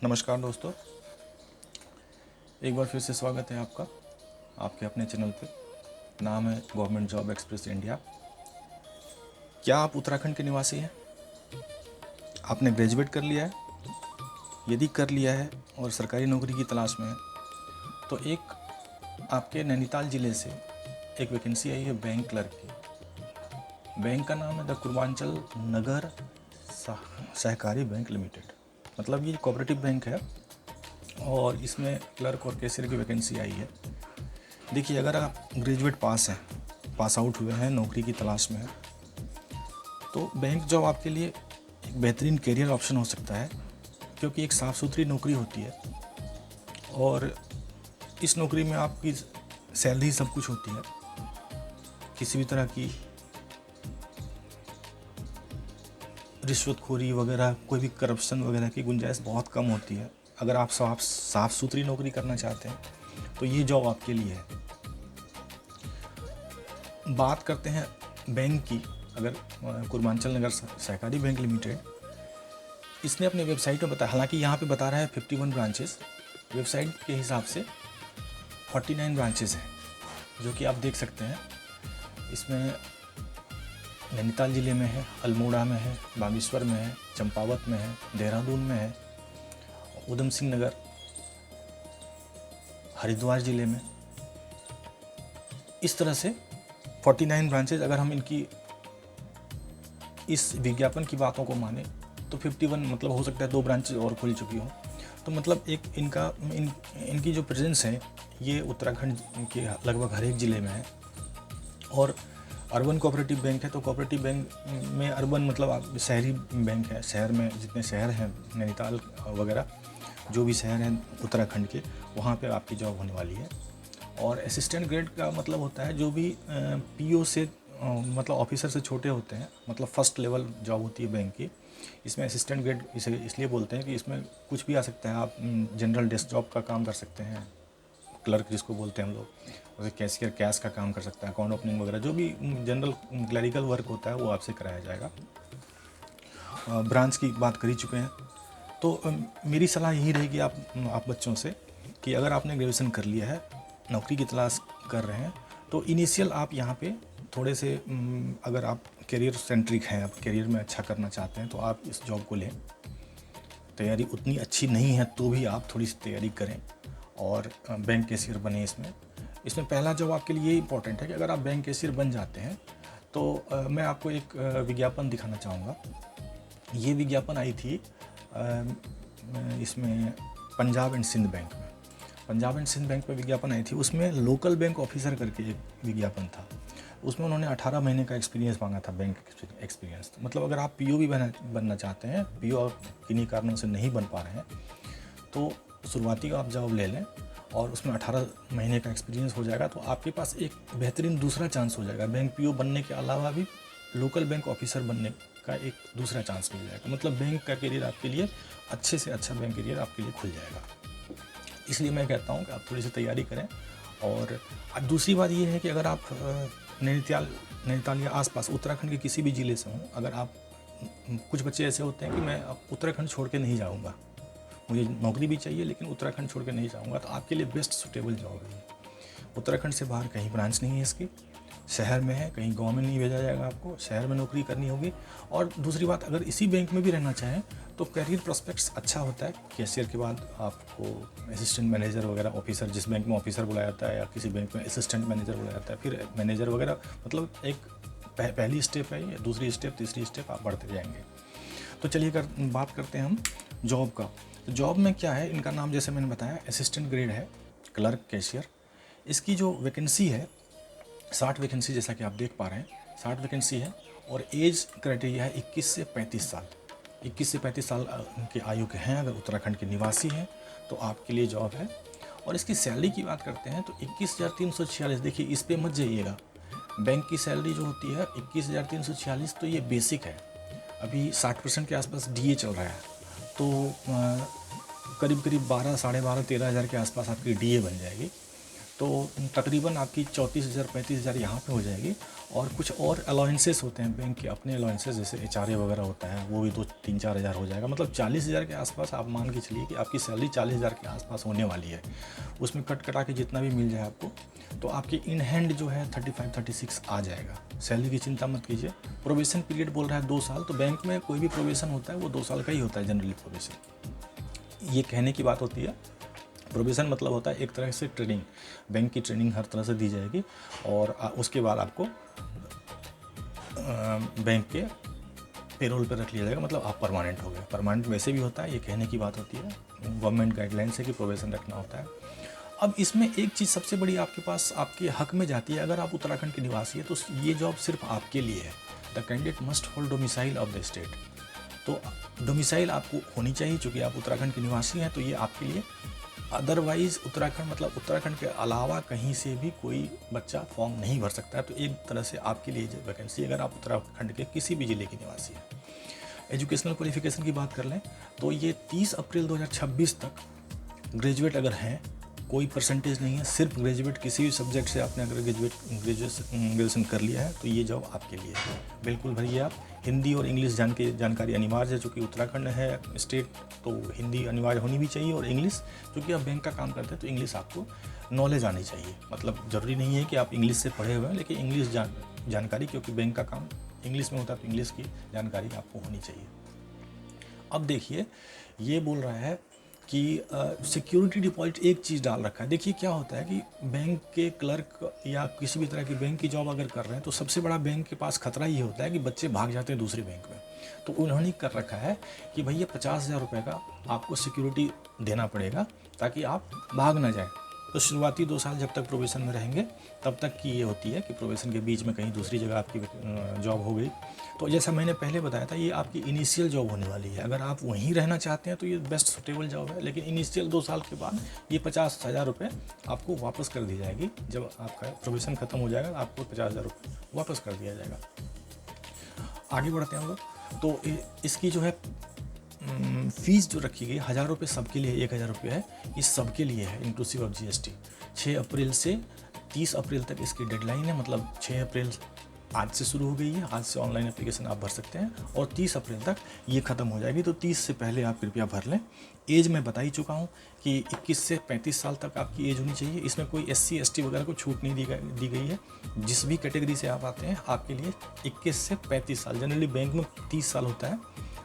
नमस्कार दोस्तों, एक बार फिर से स्वागत है आपका आपके अपने चैनल पे। नाम है गवर्नमेंट जॉब एक्सप्रेस इंडिया। क्या आप उत्तराखंड के निवासी हैं? आपने ग्रेजुएट कर लिया है? यदि कर लिया है और सरकारी नौकरी की तलाश में है तो एक आपके नैनीताल ज़िले से एक वैकेंसी आई है बैंक क्लर्क की। बैंक का नाम है द पूर्वांचल नगर सहकारी बैंक लिमिटेड, मतलब ये कोऑपरेटिव बैंक है और इसमें क्लर्क और कैशियर की वैकेंसी आई है। देखिए, अगर आप ग्रेजुएट पास आउट हुए हैं, नौकरी की तलाश में हैं, तो बैंक जॉब आपके लिए एक बेहतरीन करियर ऑप्शन हो सकता है, क्योंकि एक साफ़ सुथरी नौकरी होती है और इस नौकरी में आपकी सैलरी सब कुछ होती है। किसी भी तरह की रिश्वतखोरी वगैरह, कोई भी करप्शन वगैरह की गुंजाइश बहुत कम होती है। अगर आप साफ़ सुथरी नौकरी करना चाहते हैं तो ये जॉब आपके लिए है। बात करते हैं बैंक की। अगर पूर्वांचल नगर सहकारी बैंक लिमिटेड, इसने अपने वेबसाइट में बताया, हालांकि यहाँ पे बता रहा है 51 ब्रांचेस, वेबसाइट के हिसाब से 49 ब्रांचेस हैं, जो कि आप देख सकते हैं। इसमें नैनीताल ज़िले में है, अल्मोड़ा में है, बागेश्वर में है, चंपावत में है, देहरादून में है, उधम सिंह नगर, हरिद्वार ज़िले में। इस तरह से 49 ब्रांचेज। अगर हम इनकी इस विज्ञापन की बातों को माने तो 51 मतलब हो सकता है 2 ब्रांचेज और खुल चुकी हों। तो मतलब एक इनकी जो प्रेजेंस है ये उत्तराखंड के लगभग हर एक ज़िले में है। और अर्बन कोऑपरेटिव बैंक है, तो कोऑपरेटिव बैंक में अर्बन मतलब आप शहरी बैंक है। शहर में जितने शहर हैं, नैनीताल वगैरह जो भी शहर हैं उत्तराखंड के, वहाँ पे आपकी जॉब होने वाली है। और असिस्टेंट ग्रेड का मतलब होता है जो भी पीओ से मतलब ऑफिसर से छोटे होते हैं, मतलब फर्स्ट लेवल जॉब होती है बैंक की। इसमें असिस्टेंट ग्रेड इसे इसलिए बोलते हैं कि इसमें कुछ भी आ सकता है। आप जनरल डेस्क जॉब का काम कर सकते हैं, क्लर्क जिसको बोलते हैं हम लोग, जैसे कैशियर कैश का काम कर सकता है, अकाउंट ओपनिंग वगैरह, जो भी जनरल क्लरिकल वर्क होता है वो आपसे कराया जाएगा। ब्रांच की बात कर ही चुके हैं, तो मेरी सलाह यही रहेगी आप बच्चों से कि अगर आपने ग्रेजुएशन कर लिया है, नौकरी की तलाश कर रहे हैं, तो इनिशियल आप यहाँ पे थोड़े से अगर आप करियर सेंट्रिक हैं, आप करियर में अच्छा करना चाहते हैं, तो आप इस जॉब को लें। तैयारी उतनी अच्छी नहीं है तो भी आप थोड़ी सी तैयारी करें और बैंक कैशियर बने। इसमें पहला जॉब आपके लिए इम्पोर्टेंट है कि अगर आप बैंक कैशियर बन जाते हैं तो मैं आपको एक विज्ञापन दिखाना चाहूँगा। ये विज्ञापन आई थी इसमें पंजाब एंड सिंध बैंक में। पंजाब एंड सिंध बैंक में विज्ञापन आई थी, उसमें लोकल बैंक ऑफिसर करके एक विज्ञापन था। उसमें उन्होंने 18 महीने का एक्सपीरियंस मांगा था, बैंक एक्सपीरियंस। मतलब अगर आप पीओ भी बनना चाहते हैं, पीओ आप किन्हीं कारणों से नहीं बन पा रहे हैं, तो शुरुआती आप जॉब ले लें और उसमें 18 महीने का एक्सपीरियंस हो जाएगा, तो आपके पास एक बेहतरीन दूसरा चांस हो जाएगा। बैंक पीओ बनने के अलावा भी लोकल बैंक ऑफिसर बनने का एक दूसरा चांस मिल जाएगा। मतलब बैंक का करियर आपके लिए अच्छे से अच्छा बैंक करियर आपके लिए खुल जाएगा। इसलिए मैं कहता हूँ कि आप थोड़ी सी तैयारी करें। और दूसरी बात ये है कि अगर आप नैनीताल या आसपास उत्तराखंड के किसी भी ज़िले से हों, अगर आप, कुछ बच्चे ऐसे होते हैं कि मैं उत्तराखंड छोड़ के नहीं जाऊँगा, मुझे नौकरी भी चाहिए लेकिन उत्तराखंड छोड़ के नहीं जाऊँगा, तो आपके लिए बेस्ट सूटेबल जॉब है। उत्तराखंड से बाहर कहीं ब्रांच नहीं है इसकी, शहर में है, कहीं गांव में नहीं भेजा जाएगा, आपको शहर में नौकरी करनी होगी। और दूसरी बात, अगर इसी बैंक में भी रहना चाहें तो करियर प्रोस्पेक्ट्स अच्छा होता है। कैशियर के बाद आपको असिस्टेंट मैनेजर वगैरह, ऑफिसर, जिस बैंक में ऑफिसर बुलाया जाता है या किसी बैंक में असिस्टेंट मैनेजर बुलाया जाता है, फिर मैनेजर वगैरह, मतलब एक पहली स्टेप है ये, दूसरी स्टेप, तीसरी स्टेप आप बढ़ते जाएंगे। तो चलिए बात करते हैं हम जॉब का। तो जॉब में क्या है, इनका नाम जैसे मैंने बताया असिस्टेंट ग्रेड है, क्लर्क कैशियर। इसकी जो वैकेंसी है 60 वैकेंसी, जैसा कि आप देख पा रहे हैं 60 वैकेंसी है। और एज क्राइटेरिया है 21 से 35 साल। 21 से 35 साल के आयु के हैं, अगर उत्तराखंड के निवासी हैं तो आपके लिए जॉब है। और इसकी सैलरी की बात करते हैं तो 21,346। देखिए, इस पे मत जाइएगा। बैंक की सैलरी जो होती है 21,346, तो ये बेसिक है। अभी 60% के आसपास डीए चल रहा है, तो करीब करीब 12, साढ़े 12, 13 हज़ार के आसपास आपकी डीए बन जाएगी। तो तकरीबन आपकी 34,000 35,000 यहाँ पे हो जाएगी। और कुछ और अलाउंसेस होते हैं बैंक के, अपने अलाउंसेस, जैसे HRA वगैरह होता है, वो भी 2-3-4 हज़ार हो जाएगा। मतलब 40,000 के आसपास आप मान के चलिए कि आपकी सैलरी 40,000 के आसपास होने वाली है। उसमें कट कटा के जितना भी मिल जाए आपको, तो आपकी इन हैंड जो है 35-36 आ जाएगा। सैलरी की चिंता मत कीजिए। प्रोबेशन पीरियड बोल रहा है 2 साल, तो बैंक में कोई भी प्रोबेशन होता है वो 2 साल का ही होता है जनरली प्रोबेशन। ये कहने की बात होती है। प्रोबेशन मतलब होता है एक तरह से ट्रेनिंग, बैंक की ट्रेनिंग हर तरह से दी जाएगी और उसके बाद आपको बैंक के पेरोल पर रख लिया जाएगा, मतलब आप परमानेंट हो गए। परमानेंट वैसे भी होता है, ये कहने की बात होती है, गवर्नमेंट गाइडलाइंस है कि प्रोबेशन रखना होता है। अब इसमें एक चीज़ सबसे बड़ी आपके पास आपके हक में जाती है। अगर आप उत्तराखंड के निवासी है तो ये जॉब सिर्फ आपके लिए है। The candidate must hold domicile of the state. तो डोमिसाइल आपको होनी चाहिए, चूँकि आप उत्तराखंड के निवासी हैं तो ये आपके लिए। अदरवाइज़ उत्तराखंड मतलब उत्तराखंड के अलावा कहीं से भी कोई बच्चा फॉर्म नहीं भर सकता है। तो एक तरह से आपके लिए वैकेंसी, अगर आप उत्तराखंड के किसी भी ज़िले के निवासी हैं। एजुकेशनल क्वालिफिकेशन की बात कर लें तो ये 30 अप्रैल 2026 तक ग्रेजुएट अगर हैं, कोई परसेंटेज नहीं है, सिर्फ ग्रेजुएट किसी भी सब्जेक्ट से आपने अगर ग्रेजुएशन कर लिया है तो ये जॉब आपके लिए है। बिल्कुल भरिए आप। हिंदी और इंग्लिश जानकारी अनिवार्य है, चूँकि उत्तराखंड है स्टेट तो हिंदी अनिवार्य होनी भी चाहिए, और इंग्लिश, चूँकि आप बैंक का काम करते हैं तो इंग्लिश आपको नॉलेज आनी चाहिए। मतलब ज़रूरी नहीं है कि आप इंग्लिश से पढ़े हुए हैं, लेकिन इंग्लिश जानकारी, क्योंकि बैंक का काम इंग्लिश में होता है तो इंग्लिश की जानकारी आपको होनी चाहिए। अब देखिए, ये बोल रहा है कि सिक्योरिटी डिपॉजिट एक चीज़ डाल रखा है। देखिए क्या होता है कि बैंक के क्लर्क या किसी भी तरह की बैंक की जॉब अगर कर रहे हैं तो सबसे बड़ा बैंक के पास खतरा ये होता है कि बच्चे भाग जाते हैं दूसरे बैंक में। तो उन्होंने कर रखा है कि भैया 50,000 रुपये का आपको सिक्योरिटी देना पड़ेगा ताकि आप भाग ना जाए। तो शुरुआती 2 साल जब तक प्रोबेशन में रहेंगे तब तक की ये होती है कि प्रोबेशन के बीच में कहीं दूसरी जगह आपकी जॉब हो गई तो जैसा मैंने पहले बताया था, ये आपकी इनिशियल जॉब होने वाली है। अगर आप वहीं रहना चाहते हैं तो ये बेस्ट सुटेबल जॉब है, लेकिन इनिशियल 2 साल के बाद ये 50,000 रुपये आपको वापस कर दी जाएगी। जब आपका प्रोबेशन ख़त्म हो जाएगा आपको 50,000 रुपये वापस कर दिया जाएगा। आगे बढ़ते हैं हम लोग। तो इसकी जो है फीस जो रखी गई 1,000 रुपये सबके लिए, 1,000 रुपये है, ये सबके लिए है इंक्लूसिव ऑफ GST। 6 अप्रैल से 30 अप्रैल तक इसकी डेडलाइन है। मतलब 6 अप्रैल आज से शुरू हो गई है, आज से ऑनलाइन एप्लीकेशन आप भर सकते हैं और 30 अप्रैल तक ये ख़त्म हो जाएगी। तो 30 से पहले आप कृपया भर लें। एज मैं बता ही चुका हूँ कि 21 से 35 साल तक आपकी एज होनी चाहिए। इसमें कोई SC ST वगैरह को छूट नहीं दी गई है। जिस भी कैटेगरी से आप आते हैं आपके लिए 21 से 35 साल। जनरली बैंक में 30 साल होता है,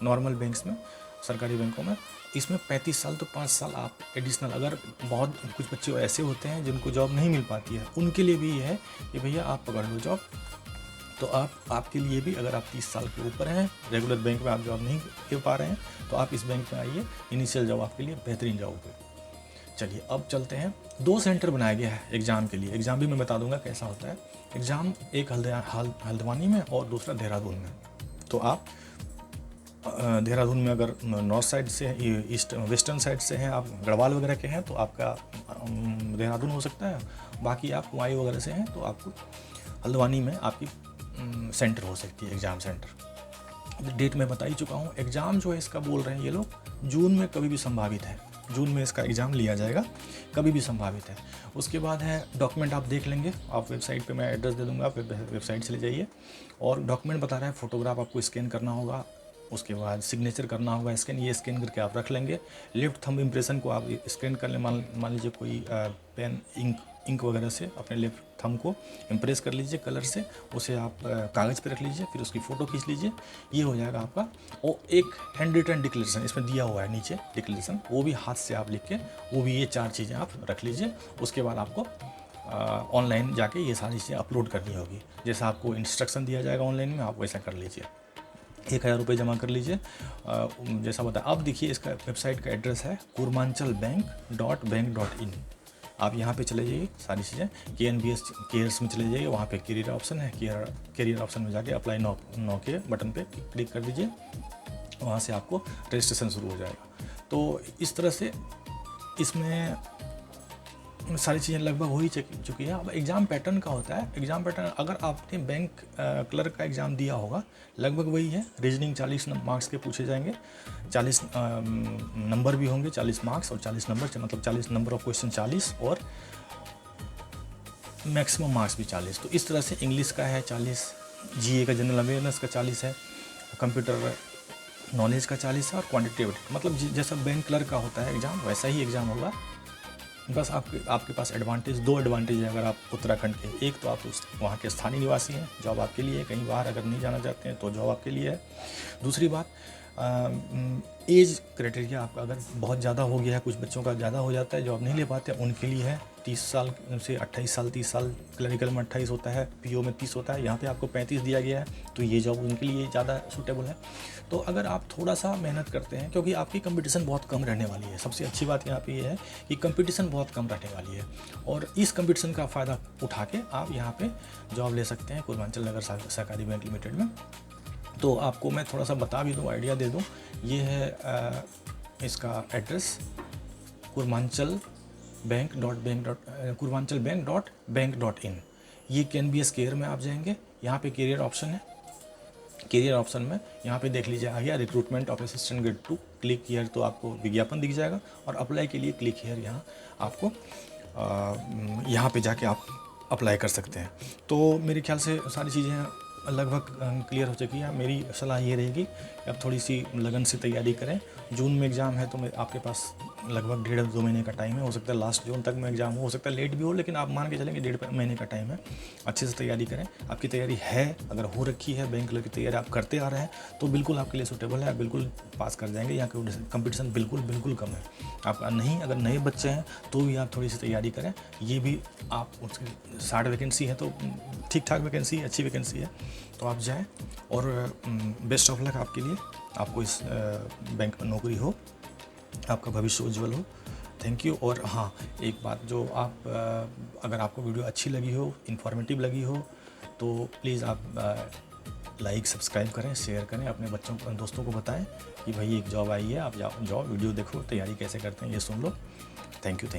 नॉर्मल बैंक्स में, सरकारी बैंकों में। इसमें 35 साल, तो 5 साल आप एडिशनल। अगर बहुत कुछ बच्चे ऐसे होते हैं जिनको जॉब नहीं मिल पाती है, उनके लिए भी ये है कि भैया आप पकड़ लो जॉब। तो आपके लिए भी, अगर आप 30 साल के ऊपर हैं, रेगुलर बैंक में आप जॉब नहीं कर पा रहे हैं, तो आप इस बैंक में आइए। इनिशियल जॉब आपके लिए बेहतरीन जॉब होगी। चलिए अब चलते हैं। 2 सेंटर बनाया गया है एग्ज़ाम के लिए। एग्ज़ाम भी मैं बता दूंगा कैसा होता है। एग्ज़ाम एक हल्द्वानी में और दूसरा देहरादून में। तो आप देहरादून में अगर नॉर्थ साइड से, ईस्ट वेस्टर्न साइड से हैं, आप गढ़वाल वगैरह के हैं तो आपका देहरादून हो सकता है। बाकी आप कुमाऊं वगैरह से हैं तो आपको हल्द्वानी में आपकी सेंटर हो सकती है, एग्ज़ाम सेंटर। डेट मैं बता ही चुका हूँ। एग्ज़ाम जो है इसका बोल रहे हैं ये लोग जून में कभी भी संभावित है। जून में इसका एग्ज़ाम लिया जाएगा, कभी भी संभावित है। उसके बाद है डॉक्यूमेंट, आप देख लेंगे, आप वेबसाइट पे मैं एड्रेस दे दूँगा, आप वेबसाइट चले जाइए। और डॉक्यूमेंट बता रहा है, फ़ोटोग्राफ आपको स्कैन करना होगा, उसके बाद सिग्नेचर करना होगा स्कैन। ये स्कैन करके आप रख लेंगे। लेफ्ट थंब इम्प्रेशन को आप स्कैन कर लें। मान लीजिए कोई पेन इंक वगैरह से अपने लेफ्ट थंब को इम्प्रेस कर लीजिए कलर से, उसे आप कागज़ पे रख लीजिए, फिर उसकी फ़ोटो खींच लीजिए। ये हो जाएगा आपका। और एक हैंड रिटन डिक्लेरेशन इसमें दिया हुआ है नीचे, डिक्लेरेशन, वो भी हाथ से आप लिख के, वो भी ये 4 चीज़ें आप रख लीजिए। उसके बाद आपको ऑनलाइन जाके ये सारी चीज़ें अपलोड करनी होगी। जैसा आपको इंस्ट्रक्शन दिया जाएगा ऑनलाइन में, आप वैसा कर लीजिए। 1,000 रुपये जमा कर लीजिए जैसा बताया। अब देखिए इसका वेबसाइट का एड्रेस है kurmanchalbank.bank.in। आप यहाँ पे चले जाइए, सारी चीज़ें KNBS केयर्स में चले जाइए, वहाँ पे करियर ऑप्शन है। करियर ऑप्शन में जाके अप्लाई नाउ के बटन पे क्लिक कर दीजिए। वहाँ से आपको रजिस्ट्रेशन शुरू हो जाएगा। तो इस तरह से इसमें सारी चीज़ें लगभग हो ही चुकी है। अब एग्ज़ाम पैटर्न का होता है। एग्ज़ाम पैटर्न, अगर आपने बैंक क्लर्क का एग्ज़ाम दिया होगा, लगभग वही है। रीजनिंग 40 मार्क्स के पूछे जाएंगे, 40 नंबर भी होंगे, 40 मार्क्स और 40 नंबर, मतलब 40 नंबर ऑफ क्वेश्चन 40 और मैक्सिमम मार्क्स भी 40। तो इस तरह से इंग्लिश का है 40, जीए का जनरल अवेयरनेस का 40 है, कंप्यूटर नॉलेज का 40 है, और क्वांटिटेटिव मतलब जैसा बैंक क्लर्क का होता है एग्ज़ाम वैसा ही एग्ज़ाम होगा। बस आपके पास दो एडवांटेज है अगर आप उत्तराखंड के। एक तो आप वहाँ के स्थानीय निवासी हैं, जॉब आपके लिए है, कहीं बाहर अगर नहीं जाना चाहते हैं तो जॉब आपके लिए है। दूसरी बात, एज क्राइटेरिया आपका अगर बहुत ज़्यादा हो गया है, कुछ बच्चों का ज़्यादा हो जाता है, जॉब नहीं ले पाते, उनके लिए है 30 साल से 28 साल, 30 साल, क्लरिकल में 28 होता है, पीओ में 30 होता है, यहाँ पे आपको 35 दिया गया है, तो ये जॉब उनके लिए ज़्यादा सूटेबल है। तो अगर आप थोड़ा सा मेहनत करते हैं, क्योंकि आपकी कंपटीशन बहुत कम रहने वाली है, सबसे अच्छी बात यहाँ पे ये है कि कंपटीशन बहुत कम रहने वाली है, और इस कंपटीशन का फ़ायदा उठा के आप यहाँ पे जॉब ले सकते हैं पूर्वांचल नगर सहकारी बैंक लिमिटेड में। तो आपको मैं थोड़ा सा बता भी दूँ, आइडिया दे दूँ, ये है इसका एड्रेस पूर्वांचल बैंक.इन। ये KNBS केयर में आप जाएंगे, यहाँ पे करियर ऑप्शन है, करियर ऑप्शन में यहाँ पे देख लीजिए आ गया recruitment of assistant grade 2, click here, तो आपको विज्ञापन दिख जाएगा, और अप्लाई के लिए क्लिक हियर यहाँ आपको यहाँ पे जाके आप अप्लाई कर सकते हैं। तो मेरे ख्याल से सारी चीज़ें लगभग क्लियर हो चुकी है। मेरी सलाह ये रहेगी कि आप थोड़ी सी लगन से तैयारी करें। जून में एग्ज़ाम है, तो आपके पास लगभग 1.5-2 महीने का टाइम है, हो सकता है लास्ट जून तक में एग्ज़ाम हो सकता है लेट भी हो, लेकिन आप मान के चलेंगे 1.5 महीने का टाइम है। अच्छे से तैयारी करें, आपकी तैयारी है, अगर हो रखी है, बैंक की तैयारी आप करते आ रहे हैं, तो बिल्कुल आपके लिए सूटेबल है, आप बिल्कुल पास कर जाएंगे। यहाँ कंपटीशन बिल्कुल कम है। आप नहीं, अगर नए बच्चे हैं तो भी आप थोड़ी सी तैयारी करें, ये भी आप उसकी 60 वैकेंसी है, तो ठीक ठाक वैकेंसी है, अच्छी वैकेंसी है, तो आप जाएँ, और बेस्ट ऑफ लक आपके लिए, आपको इस बैंक में नौकरी हो, आपका भविष्य उज्जवल हो। Thank you. और हाँ, एक बात, जो आप अगर आपको वीडियो अच्छी लगी हो, इन्फॉर्मेटिव लगी हो, तो प्लीज़ आप लाइक सब्सक्राइब करें, शेयर करें, अपने बच्चों दोस्तों को बताएं कि भाई एक जॉब आई है, आप जाओ वीडियो देखो, तैयारी कैसे करते हैं ये सुन लो। Thank you.